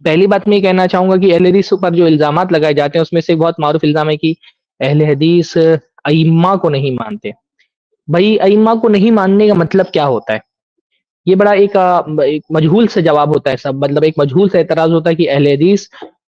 پہلی بات میں یہ کہنا چاہوں گا کہ اہل حدیث پر جو الزامات لگائے جاتے ہیں اس میں سے ایک بہت معروف الزام ہے کہ اہل حدیث ائمہ کو نہیں مانتے. بھائی ائمہ کو نہیں ماننے کا مطلب کیا ہوتا ہے؟ یہ بڑا ایک مجہول سے جواب ہوتا ہے، سب مطلب ایک مجہول سے اعتراض ہوتا ہے کہ اہل حدیث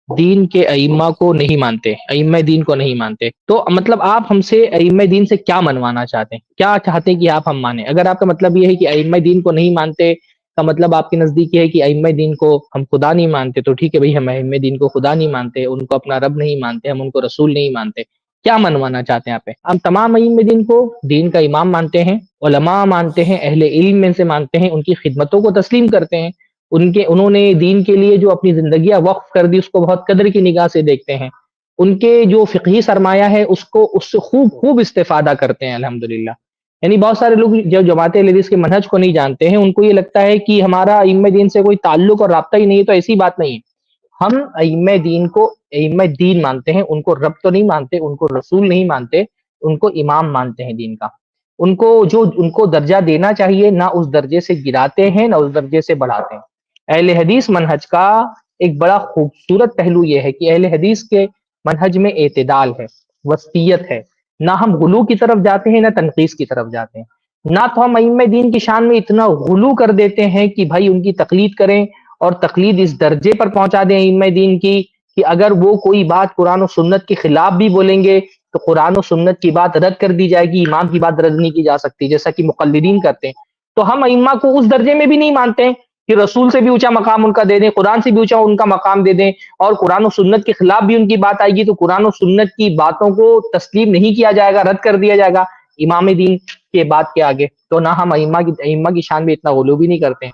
دین کے ائمہ کو نہیں مانتے، ائمہ دین کو نہیں مانتے. تو مطلب آپ ہم سے ائمہ دین سے کیا منوانا چاہتے ہیں؟ کیا چاہتے ہیں کہ آپ ہم مانیں؟ اگر آپ کا مطلب یہ ہے کہ ائمہ دین کو نہیں مانتے کا مطلب آپ کے نزدیک یہ ہے کہ ائمہ دین کو ہم خدا نہیں مانتے، تو ٹھیک ہے بھائی، ہم ائمہ دین کو خدا نہیں مانتے، ان کو اپنا رب نہیں مانتے، ہم ان کو رسول نہیں مانتے. کیا منوانا چاہتے ہیں آپ؟ ہم تمام ائمہ دین کو دین کا امام مانتے ہیں، علماء مانتے ہیں، اہل علم میں سے مانتے ہیں، ان کی خدمتوں کو تسلیم کرتے ہیں، انہوں نے دین کے لیے جو اپنی زندگیاں وقف کر دی اس کو بہت قدر کی نگاہ سے دیکھتے ہیں، ان کے جو فقہی سرمایہ ہے اس سے خوب خوب استفادہ کرتے ہیں الحمدللہ. یعنی بہت سارے لوگ جو جماعت اہل حدیث کے منہج کو نہیں جانتے ہیں، ان کو یہ لگتا ہے کہ ہمارا ائمہ دین سے کوئی تعلق اور رابطہ ہی نہیں ہے. تو ایسی بات نہیں ہے. ہم ائمہ دین کو ائمہ دین مانتے ہیں، ان کو رب تو نہیں مانتے، ان کو رسول نہیں مانتے، ان کو امام مانتے ہیں دین کا. ان کو درجہ دینا چاہیے نہ اس درجے سے گراتے ہیں نہ اس درجے سے بڑھاتے ہیں. اہل حدیث منہج کا ایک بڑا خوبصورت پہلو یہ ہے کہ اہل حدیث کے منہج میں اعتدال ہے، وسطیت ہے. نہ ہم غلو کی طرف جاتے ہیں نہ تنقیص کی طرف جاتے ہیں. نہ تو ہم ائمہ دین کی شان میں اتنا غلو کر دیتے ہیں کہ بھائی ان کی تقلید کریں اور تقلید اس درجے پر پہنچا دیں ائمہ دین کی کہ اگر وہ کوئی بات قرآن و سنت کے خلاف بھی بولیں گے تو قرآن و سنت کی بات رد کر دی جائے گی، امام کی بات رد نہیں کی جا سکتی، جیسا کہ مقلدین کرتے ہیں. تو ہم ائمہ کو اس درجے میں بھی نہیں مانتے ہیں کہ رسول سے بھی اونچا مقام ان کا دے دیں، قرآن سے بھی اونچا ان کا مقام دے دیں، اور قرآن و سنت کے خلاف بھی ان کی بات آئے گی تو قرآن و سنت کی باتوں کو تسلیم نہیں کیا جائے گا، رد کر دیا جائے گا امام دین کے بات کے آگے. تو نہ ہم ائمہ کی شان میں اتنا غلو بھی نہیں کرتے ہیں،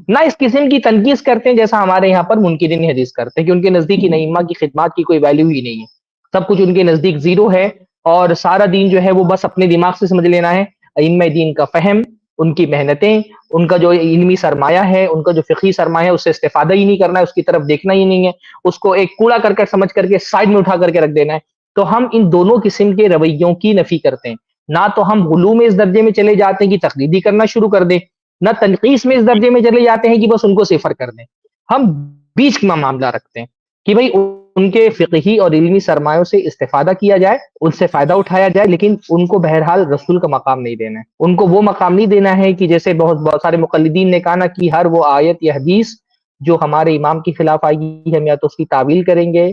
نہ اس قسم کی تنقید کرتے ہیں جیسا ہمارے یہاں پر منکرین حدیث کرتے ہیں کہ ان کے نزدیک ان ائمہ کی خدمات کی کوئی ویلیو ہی نہیں ہے، سب کچھ ان کے نزدیک زیرو ہے، اور سارا دین جو ہے وہ بس اپنے دماغ سے سمجھ لینا ہے. ائمہ دین کا فہم، ان کی محنتیں، ان کا جو علمی سرمایہ ہے، ان کا جو فقہی سرمایہ ہے، اس سے استفادہ ہی نہیں کرنا ہے، اس کی طرف دیکھنا ہی نہیں ہے، اس کو ایک کوڑا کر سمجھ کر کے سائڈ میں اٹھا کر کے رکھ دینا ہے. تو ہم ان دونوں قسم کے رویوں کی نفی کرتے ہیں. نہ تو ہم غلو میں اس درجے میں چلے جاتے ہیں کہ تقلیدی کرنا شروع کر دیں، نہ تنقیص میں اس درجے میں چلے جاتے ہیں کہ بس ان کو صفر کر دیں. ہم بیچ میں معاملہ رکھتے ہیں کہ بھائی ان کے فقہی اور علمی سرمایوں سے استفادہ کیا جائے، ان سے فائدہ اٹھایا جائے، لیکن ان کو بہرحال رسول کا مقام نہیں دینا ہے. ان کو وہ مقام نہیں دینا ہے کہ جیسے بہت سارے مقلدین نے کہا نا کہ ہر وہ آیت یا حدیث جو ہمارے امام کے خلاف آئے گی ہم یا تو اس کی تعویل کریں گے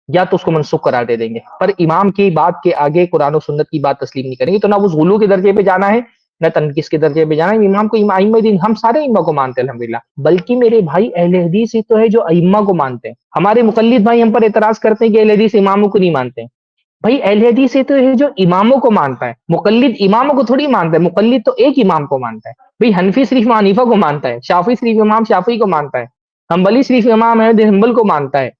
یا تو اس کو منسوخ قرار دے دیں گے، پر امام کی بات کے آگے قرآن و سنت کی بات تسلیم نہیں کریں گے. تو نہ اس غلو کے درجے پہ جانا ہے نہ تنقیص کے درجے پہ جانا ہے. امام کو ائمہ دین ہم سارے ائمہ کو مانتے ہیں الحمدللہ، بلکہ میرے بھائی اہل حدیث ہی تو ہے جو ائمہ کو مانتے ہیں. ہمارے مقلد بھائی ہم پر اعتراض کرتے ہیں کہ اہل حدیث اماموں کو نہیں مانتے ہیں. بھائی اہل حدیث ہی تو ہے جو اماموں کو مانتا ہے، مقلد اماموں کو تھوڑی مانتا ہے. مقلد تو ایک امام کو مانتا ہے. بھائی حنفی صرف امام حنیفہ کو مانتا ہے، شافعی صرف امام شافعی کو مانتا ہے، حنبلی صرف امام احمد حنبل کو مانتا ہے،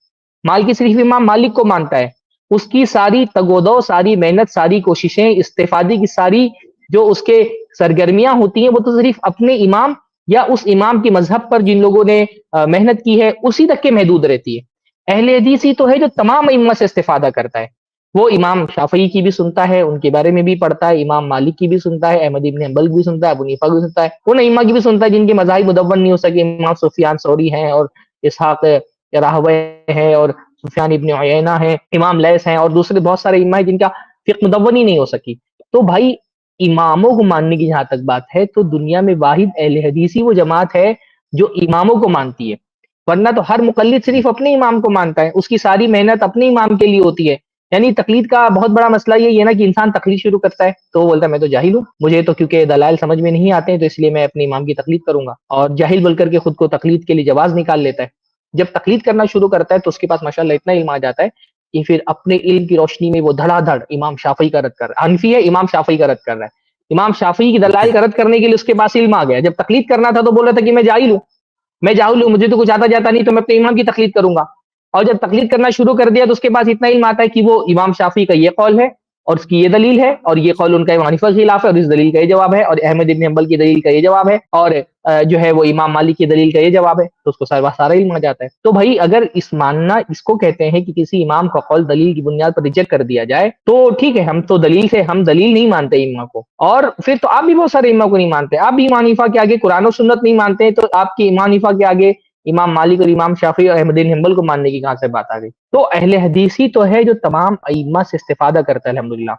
مالکی صرف امام مالک کو مانتا ہے. اس کی ساری تگودو، ساری محنت، ساری کوششیں، استفادے کی ساری جو اس کے سرگرمیاں ہوتی ہیں وہ تو صرف اپنے امام یا اس امام کے مذہب پر جن لوگوں نے محنت کی ہے اسی تک کے محدود رہتی ہے. اہل حدیث ہی تو ہے جو تمام ائمہ سے استفادہ کرتا ہے. وہ امام شافعی کی بھی سنتا ہے، ان کے بارے میں بھی پڑھتا ہے، امام مالک کی بھی سنتا ہے، احمد بن حنبل بھی سنتا ہے، ابو حنیفہ بھی سنتا ہے، ان ائمہ کی بھی سنتا ہے جن کے مذاہب مدون نہیں ہو سکے. امام سفیان ثوری ہیں اور اسحاق راہوی ہیں اور سفیان ابن عیینہ ہیں، امام لیث ہیں اور دوسرے بہت سارے ائمہ ہیں جن کا فقہ مدون ہی نہیں ہو سکی. تو بھائی اماموں کو ماننے کی جہاں تک بات ہے تو دنیا میں واحد اہل حدیثی وہ جماعت ہے جو اماموں کو مانتی ہے، ورنہ تو ہر مقلد صرف اپنے امام کو مانتا ہے، اس کی ساری محنت اپنے امام کے لیے ہوتی ہے. یعنی تقلید کا بہت بڑا مسئلہ یہ ہے نا کہ انسان تقلید شروع کرتا ہے تو وہ بولتا ہے میں تو جاہل ہوں، مجھے تو کیونکہ دلائل سمجھ میں نہیں آتے ہیں تو اس لیے میں اپنے امام کی تقلید کروں گا، اور جاہل بول کر کے خود کو تقلید کے لیے جواز نکال لیتا ہے. جب تقلید کرنا شروع کرتا ہے تو اس کے پاس ماشاءاللہ اتنا علم آ جاتا ہے کہ پھر اپنے علم کی روشنی میں وہ دھڑا دھڑ امام شافعی کا رد کر رہا ہے. حنفی ہے، امام شافعی کا رد کر رہا ہے، امام شافعی کی دلائل کا رد کرنے کے لیے اس کے پاس علم آ گیا. جب تقلید کرنا تھا تو بول رہا تھا کہ میں جاہل ہوں، مجھے تو کچھ آتا جاتا نہیں تو میں اپنے امام کی تقلید کروں گا. اور جب تقلید کرنا شروع کر دیا تو اس کے پاس اتنا علم آتا ہے کہ وہ امام شافعی کا یہ قول ہے اور اس کی یہ دلیل ہے اور یہ قول ان کا امام حنیفہ کے خلاف ہے اور اس دلیل کا یہ جواب ہے، اور احمد بن حنبل کی دلیل کا یہ جواب ہے، اور جو ہے وہ امام مالک کی دلیل کا یہ جواب ہے. تو اس کو سارا علم آ جاتا ہے. تو بھائی اگر اس ماننا اس کو کہتے ہیں کہ کسی امام کا قول دلیل کی بنیاد پر ریجیکٹ کر دیا جائے تو ٹھیک ہے، ہم تو ہم دلیل نہیں مانتے امام کو. اور پھر تو آپ بھی بہت سارے امام کو نہیں مانتے، آپ بھی امام حنیفہ کے آگے قرآن و سنت نہیں مانتے تو آپ کے امام حنیفہ کے آگے امام مالک اور امام شافعی اور احمد بن حنبل کو ماننے کی کہاں سے بات آ گئی؟ تو اہل حدیث ہی تو ہے جو تمام ائمہ سے استفادہ کرتا ہے الحمدللہ.